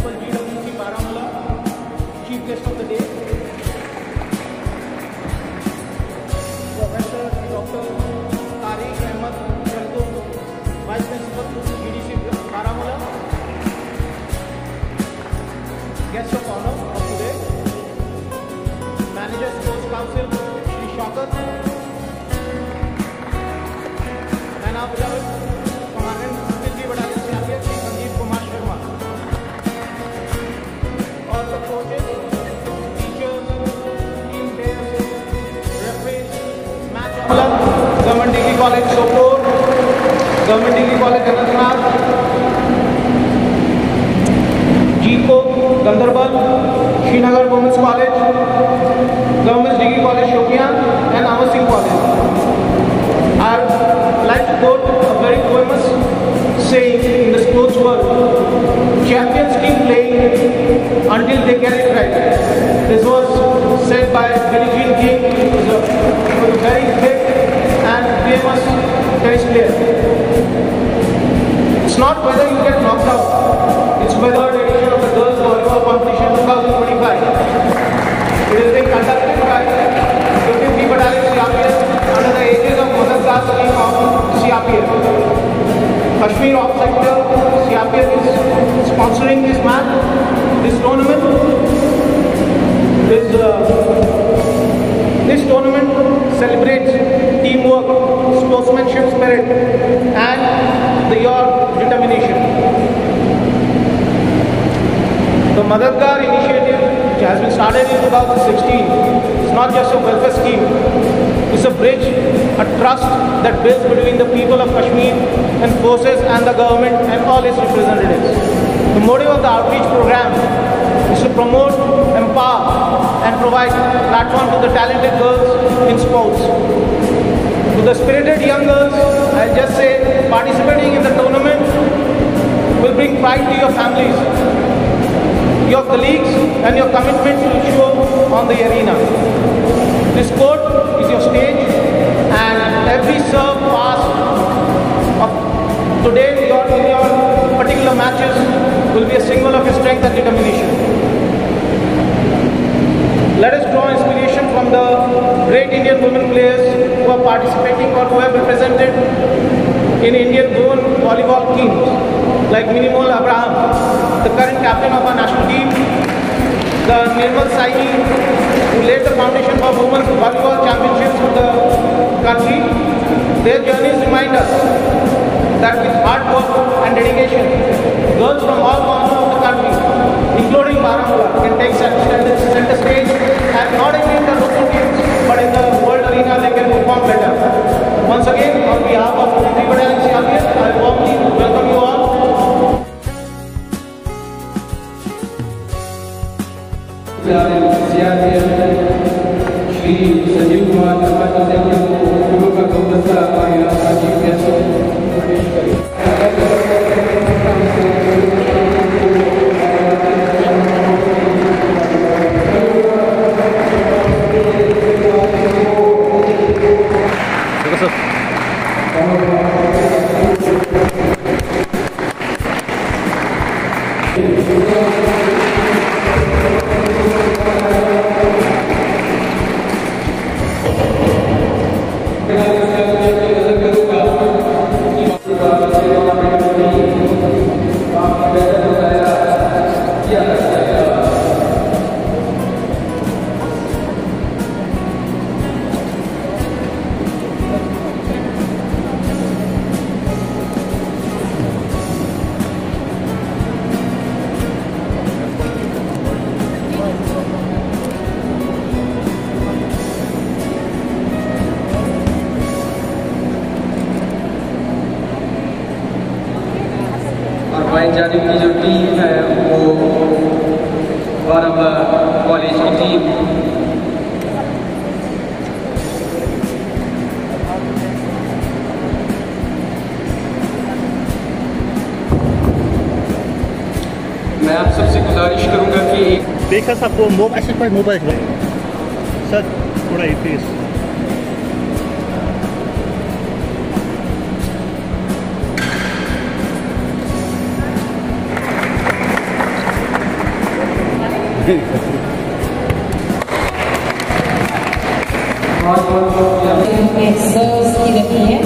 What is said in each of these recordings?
Principal GWC Baramulla, Chief Guest of the Day, Professor Dr. Tariq Ahmed Jalto, Vice Principal GDC Baramulla, Guest of Honor of today, Manager Sports Council, Shri Shaukat, and our beloved Commandant Military Battalion CRPF, Shri Sanjeev Kumar Sharma. All the coaches, teachers, team players, referees, match officers, Government Degree College Sopur, Government Degree College Anantnag, GCO Gandarbal, Srinagar Women's College, Government Degree College Shopian, and Amar Singh College. I'd like to quote a very famous saying in the sports world: champions keep playing until they get it right. This was said by Billie Jean King, who was a very big and famous tennis player. It's not whether you get knocked out, it's whether the edition of the girls volleyball competition 2025. It is being conducted by 53 Battalion CRPF under the aegis of Mother Class Scheme of CRPF. Kashmir Off Sector CRPF is sponsoring this match, this tournament. This tournament celebrates teamwork, sportsmanship spirit, and your determination. The Madadgar initiative, which has been started in 2016, is not just a welfare scheme. It's a bridge, a trust that builds between the people of Kashmir and forces and the government and all its representatives. The motive of the outreach program is to promote, empower, and provide platform to the talented girls in sports. To the spirited young girls, I'll just say, participating in the tournament will bring pride to your families, your colleagues, and your commitment will show on the arena. This court is your stage, and every serve pass of today in your particular matches will be a symbol of your strength and determination. Let us draw inspiration from the great Indian women players who are participating or who have represented in Indian women volleyball teams, like Minimol Abraham, the current captain of our national team, the Nirmal Saini, who laid the foundation for women's volleyball championships for the country. Their journeys remind us that with hard work and dedication, girls from all corners of the country, including Baramulla, can take center stage, and not only in the local teams, but in the world arena they can perform better. Once again, on behalf of the Battalion CRPF, I warmly welcome you all. Shri Sanjeev Kumar Sharma ji को गुरु का गुलदस्ता हमारे यहाँ chief guest प्रवेश करें। जानिब की जो टीम है वो बारामुल्ला कॉलेज की टीम मैं आप सबसे गुजारिश करूंगा कि देखा सबको मोबाइल सर थोड़ा ही प्लीज सर्व्स की रखी है।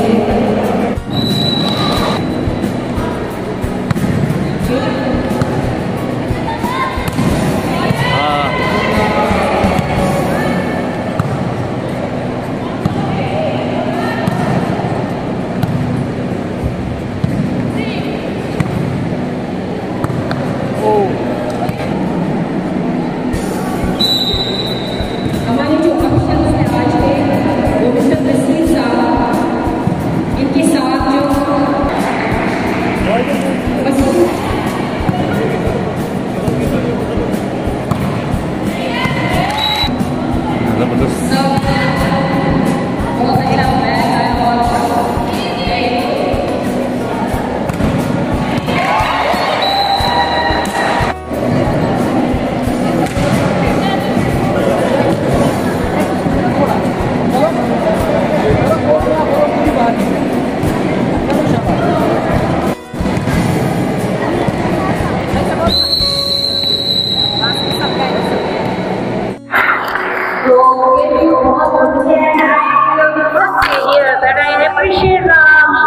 हमारे जो ऑप्शंस हैं आज के वो मिस्टर तस्लीम साहब, इनके साथ जो बहुत अच्छा match that I appreciate the army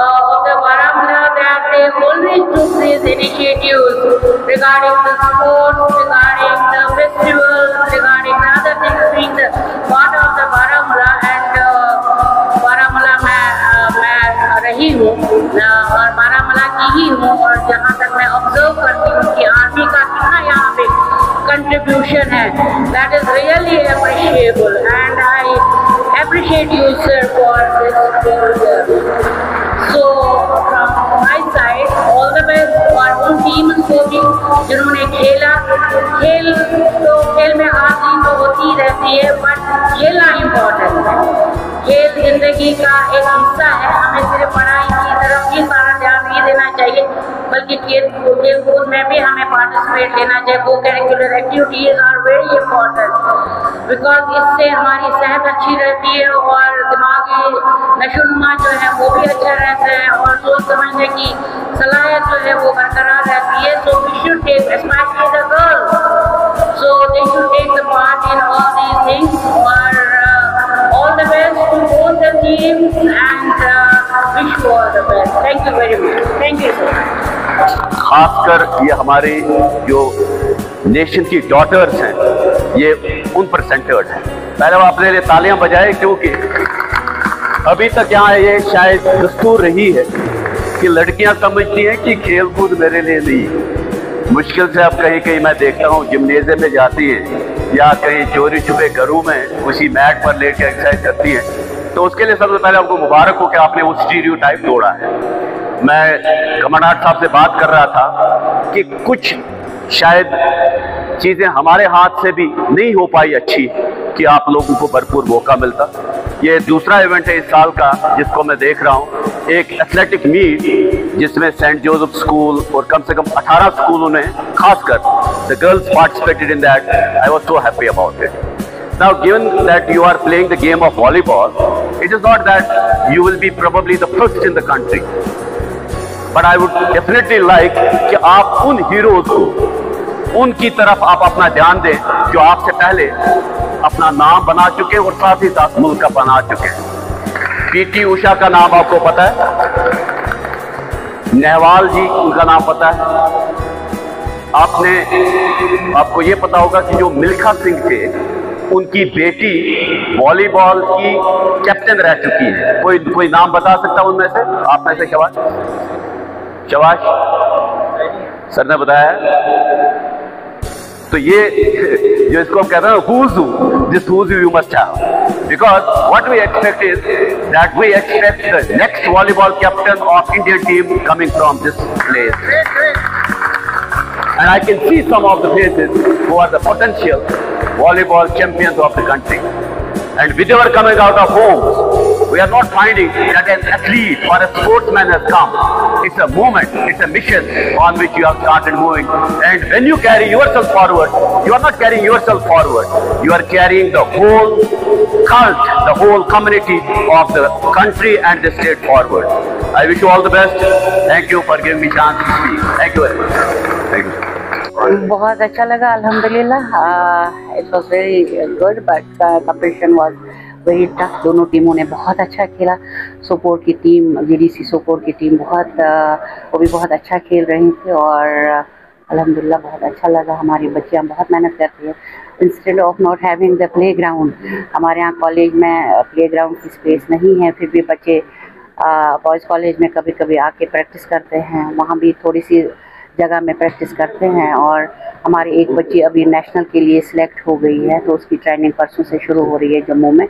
of the Baramulla that they always took these initiatives regarding the sports, regarding the festivals, regarding the other things being the part of the Baramulla, and Baramulla मैं रही हूँ और बारामूला की ही हूँ, और जहाँ तक मैं ऑब्जर्व करती हूँ कि आर्मी का कितना यहाँ पे contribution है, that is really appreciable, and I appreciate you sir for this. So from my side, all the best for उन टीम्स को भी जिन्होंने खेला। खेल में हार जीत तो होती रहती है, बट खेलना इम्पोर्टेंट है। खेल जिंदगी का एक हिस्सा है, हमें सिर्फ पढ़ाई की तरफ ही सारा ध्यान नहीं देना चाहिए, बल्कि खेल कूद में भी हमें पार्टिसिपेट लेना चाहिए। वो curricular activities are very important, because इससे हमारी सेहत अच्छी रहती है और दिमागी नशोनुमा जो है वो भी अच्छा रहता है, और सोच समझने की सलाहियत जो है वो बरकरार रहती है। So we should take, specially the girls, so they should take the part in all these things, और all the best to both the teams, and wish you all the best. Thank you very much. Thank you sir. खासकर ये हमारे जो nation की daughters हैं, ये उन पर सेंटर्ड है। पहले वो अपने लिए तालियां बजाए, क्योंकि अभी तक यहाँ ये शायद दस्तूर रही है कि लड़कियां समझती हैं कि खेल कूद मेरे लिए नहीं। मुश्किल से अब कहीं कहीं मैं देखता हूँ जिम्नेजियम में जाती है या कहीं चोरी छुपे घरों में उसी मैट पर लेट के एक्सरसाइज करती है, तो उसके लिए सबसे पहले आपको मुबारक हो कि आपने वो स्टीरियोटाइप तोड़ा है। मैं कमांडेंट साहब से बात कर रहा था कि कुछ शायद चीज़ें हमारे हाथ से भी नहीं हो पाई अच्छी कि आप लोगों को भरपूर मौका मिलता। ये दूसरा इवेंट है इस साल का जिसको मैं देख रहा हूँ, एक एथलेटिक मीट जिसमें सेंट जोसेफ स्कूल और कम से कम 18 स्कूलों ने, खासकर the girls participated in that. I was so happy about it. Now, given that you are playing the game of volleyball, it is not that you will be probably the first in the country, but I would definitely like कि आप उन heroes को, उनकी तरफ आप अपना ध्यान दें जो आपसे पहले अपना नाम बना चुके और साथ ही साथ मुल्क का बना चुके हैं। पीटी उषा का नाम आपको पता है, नेहवाल जी उनका नाम पता है, आपको ये पता होगा कि जो मिल्खा सिंह थे उनकी बेटी वॉलीबॉल की कैप्टन रह चुकी है। कोई नाम बता सकता है उनमें से, आप में से? शबाश सर ने बताया। तो ये जो इसको हम कहते हैं who's who, this who's who you must have, because what we expect is that we expect the next volleyball captain of Indian team coming from this place, and I can see some of the faces who are the potential volleyball champions of the country. And with our coming out of homes, we are not finding that an athlete or a sportsman has come. It's a movement, it's a mission on which you have started moving. And when you carry yourself forward, you are not carrying yourself forward. You are carrying the whole cult, the whole community of the country and the state forward. I wish you all the best. Thank you for giving me a chance to speak. Thank you very much. Thank you. बहुत अच्छा लगा अल्हम्दुलिल्लाह। It was very good but competition was very tough. दोनों टीमों ने बहुत अच्छा खेला। सोपोर की टीम, जीडीसी सोपोर की टीम वो भी बहुत अच्छा खेल रही थी और अल्हम्दुलिल्लाह बहुत अच्छा लगा। हमारी बच्चियाँ बहुत मेहनत करती है। Instead of not having the play ground, हमारे यहाँ कॉलेज में प्ले ग्राउंड की स्पेस नहीं है, फिर भी बच्चे बॉयज़ कॉलेज में कभी कभी आके प्रैक्टिस करते हैं। वहाँ भी थोड़ी सी जगह में प्रैक्टिस करते हैं और हमारी एक बच्ची अभी नेशनल के लिए सिलेक्ट हो गई है, तो उसकी ट्रेनिंग परसों से शुरू हो रही है जम्मू में।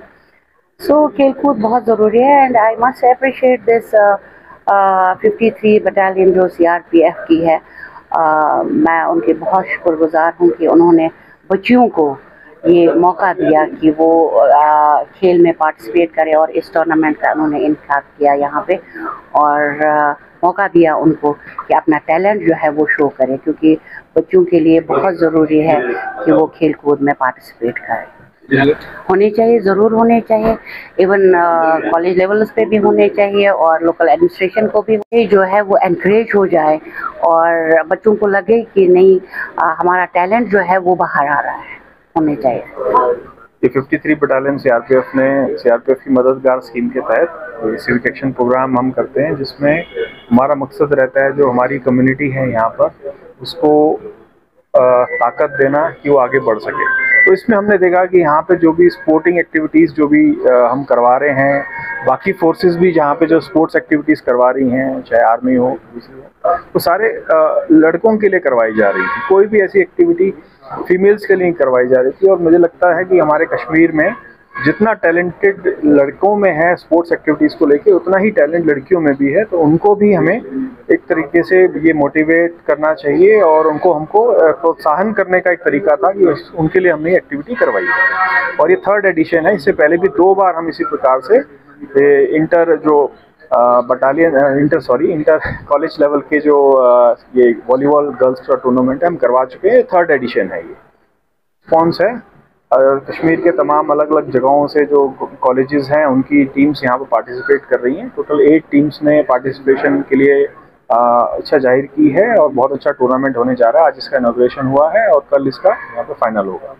सो खेल कूद बहुत ज़रूरी है and I must appreciate this 53 battalion जो CRPF की है। मैं उनके बहुत शुक्रगुजार हूँ कि उन्होंने बच्चियों को ये मौका दिया कि वो खेल में पार्टिसिपेट करें और इस टूर्नामेंट का उन्होंने इनेकाद किया यहाँ पे और मौका दिया उनको कि अपना टैलेंट जो है वो शो करें, क्योंकि बच्चों के लिए बहुत ज़रूरी है कि वो खेल कूद में पार्टिसिपेट करें। होने चाहिए, ज़रूर होने चाहिए। इवन कॉलेज लेवल्स पे भी होने चाहिए और लोकल एडमिनिस्ट्रेशन को भी जो है वो एनकरेज हो जाए और बच्चों को लगे कि नहीं हमारा टैलेंट जो है वो बाहर आ रहा है, होने चाहिए। ये 53 बटालियन सीआरपीएफ की मददगार स्कीम के तहत सिविक एक्शन प्रोग्राम हम करते हैं, जिसमें हमारा मकसद रहता है जो हमारी कम्युनिटी है यहाँ पर उसको ताकत देना कि वो आगे बढ़ सके। तो इसमें हमने देखा कि यहाँ पे जो भी स्पोर्टिंग एक्टिविटीज़ जो भी हम करवा रहे हैं, बाकी फोर्सेस भी जहाँ पे जो स्पोर्ट्स एक्टिविटीज़ करवा रही हैं, चाहे आर्मी हो दूसरी हो, तो सारे लड़कों के लिए करवाई जा रही थी। कोई भी ऐसी एक्टिविटी फीमेल्स के लिए करवाई जा रही थी। और मुझे लगता है कि हमारे कश्मीर में जितना टैलेंटेड लड़कों में है स्पोर्ट्स एक्टिविटीज़ को लेके, उतना ही टैलेंट लड़कियों में भी है। तो उनको भी हमें एक तरीके से ये मोटिवेट करना चाहिए और हमको प्रोत्साहन करने का एक तरीका था कि उनके लिए हमने एक्टिविटी करवाई है। और ये 3rd एडिशन है। इससे पहले भी 2 बार हम इसी प्रकार से इंटर कॉलेज लेवल के जो ये वॉलीबॉल गर्ल्स का टूर्नामेंट है हम करवा चुके हैं। 3rd एडिशन है। ये स्पॉन्स है कश्मीर के तमाम अलग अलग जगहों से जो कॉलेजेस हैं उनकी टीम्स यहाँ पर पार्टिसिपेट कर रही हैं। टोटल 8 टीम्स ने पार्टिसिपेशन के लिए इच्छा जाहिर की है और बहुत अच्छा टूर्नामेंट होने जा रहा है। आज इसका इनॉग्रेशन हुआ है और कल इसका यहाँ पर फाइनल होगा।